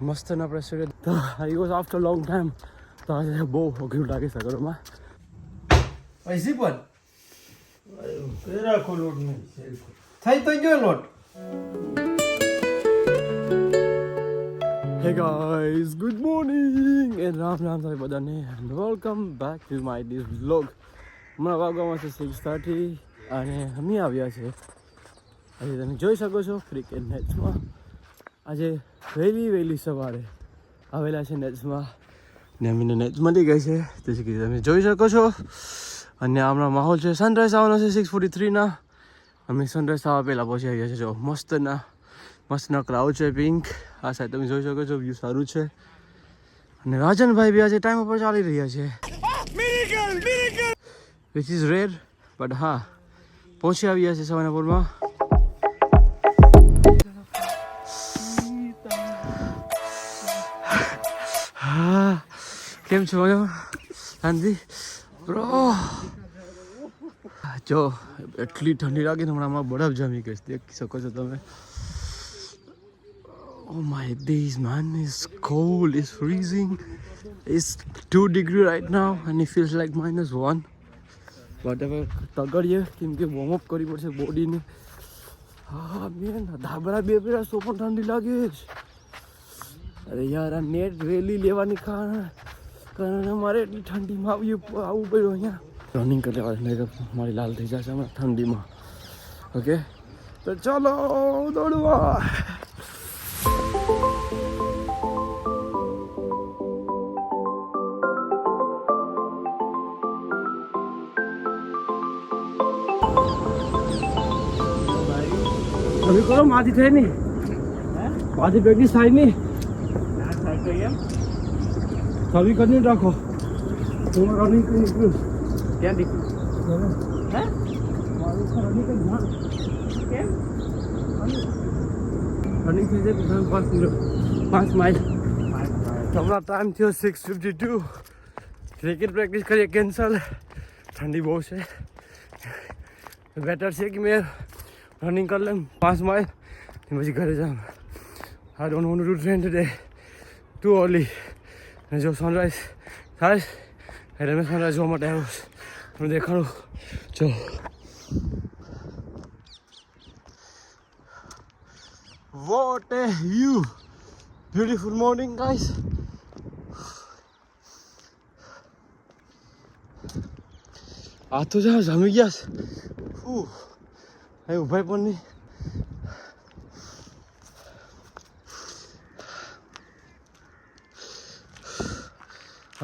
મસ્ત ના આપણે સૂર્ય તો I was after long time તો આજે બહુ અઘરું લાગે સગરમાં પૈસી પણ રાખો લોટ નહીં થઈ તો ગયો લોટ Hey guys, good morning and Ram Ram સાહેબ બધાને and welcome back to my this vlog. હમણાં વાગવામાં છે 6:30 અને અમે આવ્યા છે આજે તમે જોઈ શકો છો ક્રિકેટ મેચમાં આજે વહેલી સવારે આવેલા છે મેચમાં ને અમીને મેચ મળી ગઈ છે તેથી કે તમે જોઈ શકો છો અને હમણાં માહોલ છે સનરાઈઝ આવવાનો છે 6:43 અમે સનરાઈઝ આવવા પહેલાં પહોંચી આવ્યા છે જો મસ્તના ક્રાઉડ છે પિંક આ સાઈડ તમે જોઈ શકો છો વ્યૂ સારું છે અને રાજનભાઈ બી આજે ટાઈમ ઉપર ચાલી રહ્યા છે વિચ ઇઝ રેર બટ હા પહોંચી આવ્યા છે સવાનાપુરમાં હા કેમ છો શાંતિ બ્રો જો એટલી ઠંડી લાગી ને હમણાં બરફ જામી ગઈ દેખી શકો છો તમે Oh my days, man, it's cold, it's freezing. It's 2 degrees right now and it feels like -1. Whatever, તગડીએ કેમ કે વોર્મ અપ કરવી પડશે બોડીને હા મેન ધાબળા બે પેલા સો પણ ઠંડી લાગે છે અરે યાર આ નેટ રેલી લેવાની કારણે મારે એટલી ઠંડીમાં આવવું પડ્યું અહીંયા રનિંગ કરી લેવા નહીં તો મારી લાલ થઈ જશે હમણાં ઠંડીમાં ઓકે તો ચાલો દોડવા अभी करो माधी थे नहीं माधी प्रैक्टिस થાય નહીં સभी करने રાખો तुम रनिंग કરી નીકળ્યું ક્યાં નીકળ્યું હે મારું રનિંગ કરી ધ્યાન કેમ રનિંગ થઈ જાય 5 માઇલ હમણાં ટાઈમ થયો 6:52 ક્રિકેટ પ્રેક્ટિસ કરીએ કેન્સલ ઠંડી બહુ છે બેટર છે કે મેં રનિંગ કરી લેમ 5 માઇલ પછી ઘરે જામ I don't want to train today too early અને જો સનરાઈઝ થાય એટલે મેં સનરાઈઝ જોવા માટે આવ્યો છું દેખાડું જો વોટ એ વ્યૂ બ્યુટીફુલ મોર્નિંગ ગાઈસ આ તો જા જમી ગયા છે ઉભાઈ પણ નહીં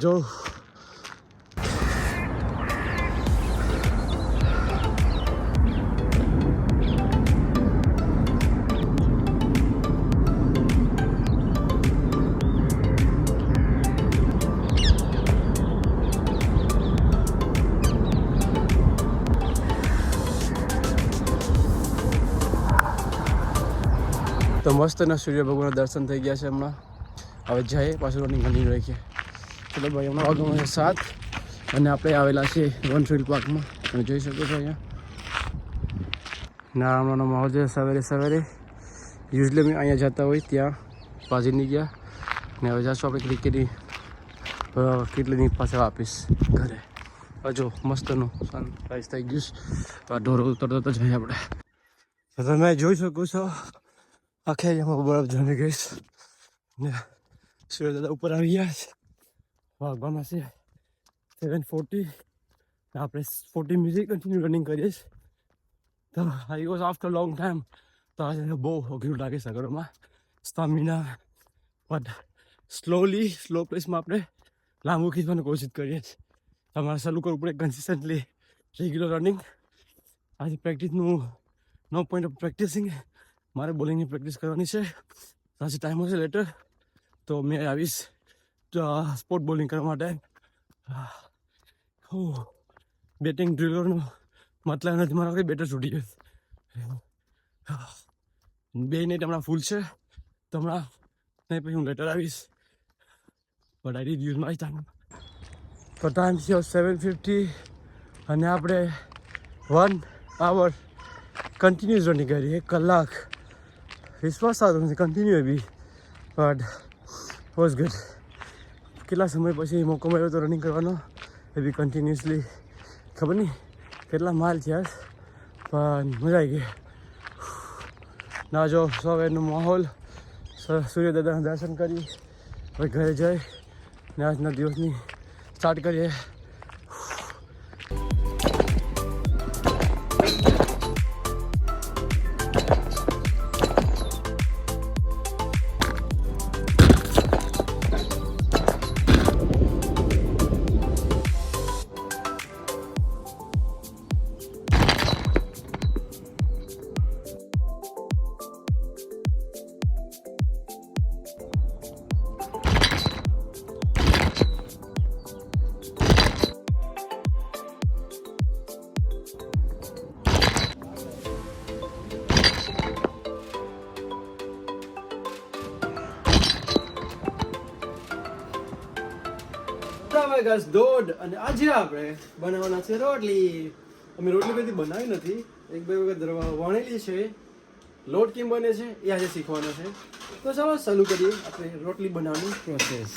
જો તો મસ્તના સૂર્ય ભગવાનના દર્શન થઈ ગયા છે હમણાં હવે જઈએ પાછું રનિંગ કન્ટિન્યુ રાખીએ ચલો ભાઈ હમણાં વાગવામાં 7 અને આપણે આવેલા છે વનફિલ્ડ પાર્કમાં તમે જોઈ શકો છો અહીંયા ના હમણાંનો માહોલ છે સવારે યુઝલી અમે અહીંયા જતા હોય ત્યાં પાછી નહીં ગયા ને હવે જશું આપણે કેટલીની પાસે વાપીસ ઘરે હજુ મસ્તનું સનરાઈઝ થઈ ગયું ઢોરો ઉતરતો જઈએ આપણે તમે જોઈ શકો છો આખે એમાં બરફ જમી ગઈશ ને સૂર્ય દાદા ઉપર આવી ગયા છે વાગવામાં છે 7:40 આપણે 40 મિનિટ કન્ટિન્યુ રનિંગ કરીએ છીએ તો I was after long time તો આજે બહુ અઘરું લાગે સગરમાં સ્ટેમિના બટ સ્લો પેસમાં આપણે લાંબુ ખીચવાની કોશિશ કરીએ છીએ તમારે ચાલુ કરવું પડે કન્સિસ્ટન્ટલી રેગ્યુલર રનિંગ આજે પ્રેક્ટિસનું નો પોઈન્ટ ઓફ પ્રેક્ટિસિંગ મારે બોલિંગની પ્રેક્ટિસ કરવાની છે આજે ટાઈમ હશે લેટર તો મેં આવીશ સ્પોર્ટ બોલિંગ કરવા માટે બેટિંગ ડ્રિલરનો મતલબ નથી મારા કંઈ બેટર છૂટી ગયું 2 મિનિટ હમણાં ફૂલ છે તો હમણાં નહીં પછી હું લેટર આવીશ but I did use my time તો ટાઈમ છે 7:50 અને આપણે 1 hour કન્ટિન્યુઅસ રનિંગ કરી 1 કલાક વિશ્વાસ આવતો નથી continue be but was good. કેટલા સમય પછી મોકો મળ્યો તો રનિંગ કરવાનો એ બી કન્ટિન્યુઅસલી. ખબર નહીં કેટલા માઇલ છે યાર પણ મજા આવી ગઈ. ના જો સવારનો માહોલ, સૂર્યદાદાના દર્શન કરી હવે ઘરે જઈ ને આજના દિવસની સ્ટાર્ટ કરીએ. દોઢ અને આજે આપણે બનાવવાના છે રોટલી. અમે રોટલી કદી બનાવી નથી, એક બે વખત વણેલી છે. લોટ કેમ બને છે એ આજે શીખવાનો છે. તો ચાલો ચાલુ કરીએ આપણે રોટલી બનાવવાની પ્રોસેસ.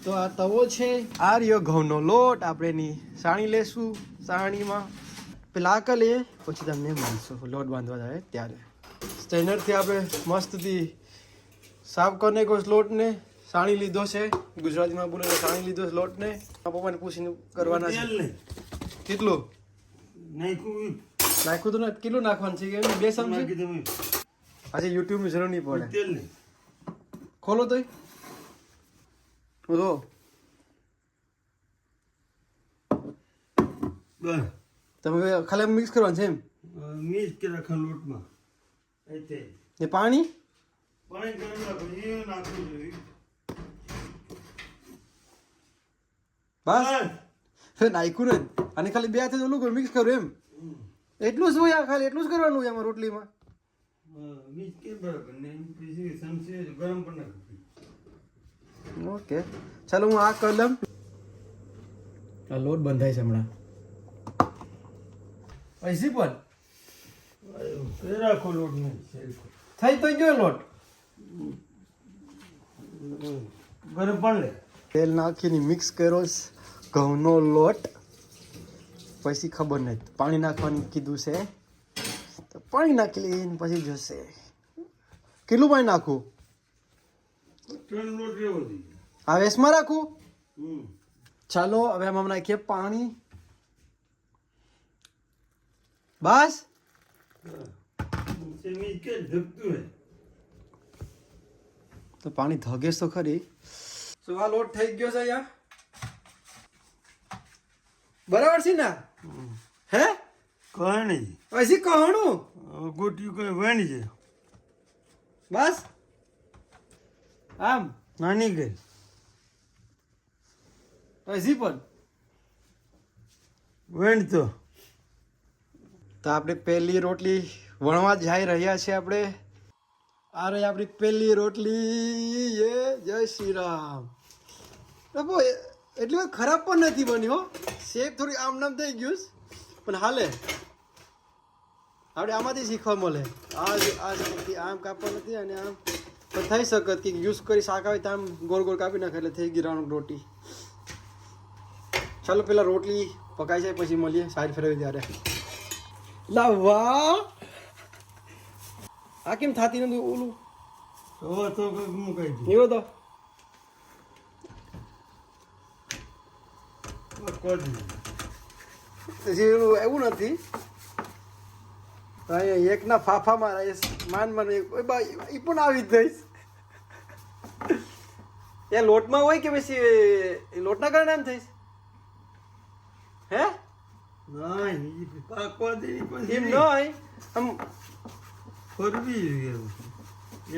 તો આ તવો છે, આ રહ્યો ઘઉંનો લોટ. આપણે એની સાણી લેશું. સાણીમાં પેલા આ કરીએ પછી તમને મળશું લોટ બાંધવા જાય ત્યારે. સ્ટેન્ડર્ડથી આપણે મસ્તથી સાફ કરીને કોઈ લોટને સાણી લીધો છે. ગુજરાતીમાં બોલે તો સાણી લીધો છે લોટને. પપ્પાને પૂછીને કરવાના છે. કેટલું નાખ્યું તો કેટલું નાખવાનું છે? બે ચમચી. આજે યુટ્યુબની જરૂર નહીં પડે. ખોલો તો તમે ખાલી મિક્સ કરવાનું છે એમ? મિક્સ કે રાખા લોટમાં ને પાણી બસ નાખ્યું ને. અને ખાલી બે હાથે ઓલું કરું, મિક્સ કરું એમ? એટલું જ હોય ખાલી એટલું જ કરવાનું એમાં રોટલીમાં? ઓકે ચાલો હું આ કરી લઉં. આ લોટ બંધાય છે હમણાં. પૈસી પણ રાખો લોટ થઈ તો ગયો લોટ. ગરમ પણ લે. તેલ નાખીને મિક્સ કર્યો ઘઉંનો લોટ. પછી ખબર નહીં પાણી નાખવાનું કીધું છે તો પાણી નાખી લઈને પછી જશે. કેટલું પાણી નાખું? 3 લોટ રહેવો જોઈએ. આ વેસમાં રાખું? ચાલો હવે આમાં નાખીએ પાણી. બસ તો પાણી ધગે તો ખરી. શું આ લોટ થઈ ગયો છે અહીંયા? બરાબર છે ને? હે કહાણી હજી કહણું ગોટિયું કઈ વણી છે. બસ આમ નાની ગઈ હજી પણ વણ તો આપણે પહેલી રોટલી વણવા જઈ રહ્યા છે. આપણે આ રહી આપણી પહેલી રોટલી. એ જય શ્રી રામ. એટલી ખરાબ પણ નથી બની હો. શેપ થોડી આમ નામ થઈ ગયું પણ હાલે. આપણે આમાંથી શીખવા મળે. આમ કાપવા નથી અને આમ પણ થઈ શકે કે યુઝ કરી શાક આવે તો આમ ગોળ ગોળ કાપી નાખે એટલે થઈ ગઈ રાઉન્ડ રોટી. ચાલો પેલા રોટલી પકાઈ જાય પછી મળીએ સાઈડ ફેરવી ત્યારે. લાવા આ કેમ થાતી નથી ઓલું? તો મુકાઈ દે એવો તો એવું નથી. એકના ફાફા મારા માન માન એ પણ આવી જ થઈશ. એ લોટમાં હોય કે પછી લોટના કારણે એમ થઈશ? હે પાકવા દે એમ ન હોય આમ ફરવી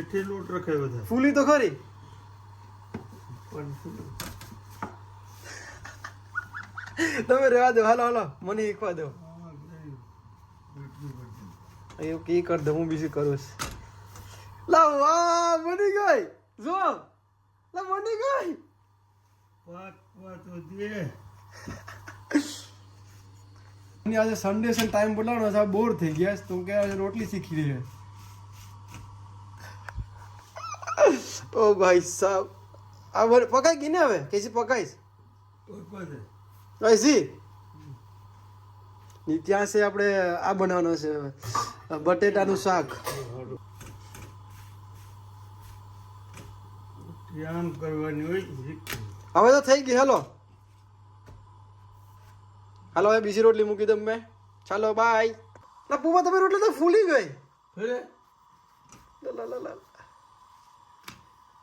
એઠે લોટ રખાય બધા ફૂલી તો ખરી તમે રહેવા દો. હાલો હાલો મને શીખવા દો. એવું કી કર દઉં હું બીજું કરું. લાવ વાહ બની ગઈ. જો લા બની ગઈ. પાકવા તો દે. આજે સન્ડે છે ટાઈમ બોલાવવાનો છે. બોર થઈ ગયા તું કે આજે રોટલી શીખી રહી છે. ओ भाई साहब अब पकाई की ना હવે कैसी पकाईस ऐसी ત્યાં છે આપણે આ બનાવવાનો છે બટેટાનું શાક આમ કરવાની હોય હવે તો થઈ ગઈ હાલો હાલો હવે બીજી રોટલી મૂકી દઉં મેં ચાલો બાય ના પૂવા તમે રોટલી તો ફૂલી ગઈ અરે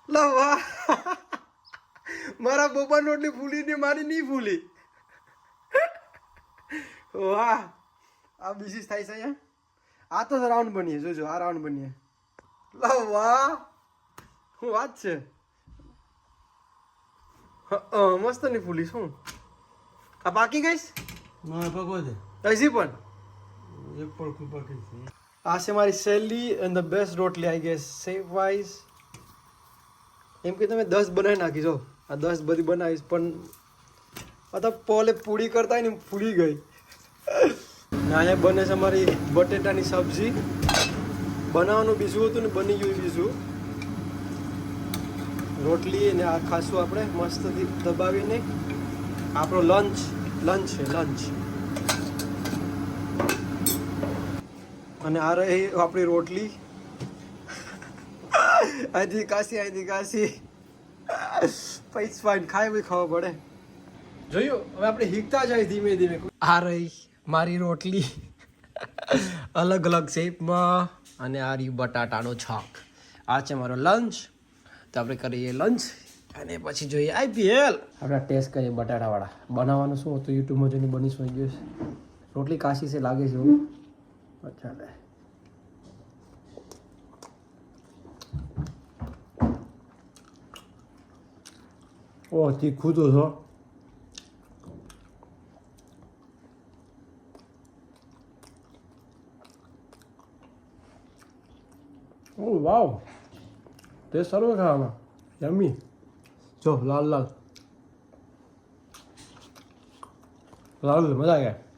લા વાહ મારા બોબા રોટલી ફૂલી ને મારી નહીં ફૂલી વાહ આ બીજી થાય છે અહીંયા આ તો રાઉન્ડ બનીએ જોજો આ રાઉન્ડ બનીએ લા વાહ શું વાત છે મસ્ત નહીં ફૂલી શું આ પાકી ગઈશ ના પકવો છે હજી પણ એક પડખું પાકી છે આ છે મારી સહેલી એન્ડ ધ બેસ્ટ રોટલી આઈ ગેસ સેફ વાઇઝ એમ કે તમે 10 બનાવી નાખી જો આ 10 બધી બનાવીશ પણ આ તો પોલે પૂરી કરતા ને ફૂલી ગઈ ને અહીંયા બને છે અમારી બટેટાની સબ્જી બનાવવાનું બીજું હતું ને બની ગયું બીજું રોટલી અને આ ખાસું આપણે મસ્તથી દબાવીને આપણો લંચ છે લંચ અને આ રહી આપણી રોટલી અહીંથી કાશી પૈસ ફાઈન ખાય બી ખાવા પડે જોયું હવે આપણે હીકતા જાય ધીમે ધીમે આ રહી મારી રોટલી અલગ અલગ શેપમાં અને આ રહ્યું બટાટાનો છાક આ છે મારો લંચ તો આપણે કરીએ લંચ અને પછી જોઈએ IPL આપણે ટેસ્ટ કરીએ બટાટાવાળા બનાવવાનું શું હતું યુટ્યુબમાં જોઈને બની શું ગયું છે રોટલી કાશી છે લાગે છે એવું અચ્છા લે ઓ તીખું તો છો ઓ વાવ તે સર્વ ખાવામાં યમ્મી જો લાલ મજા આવી ગયા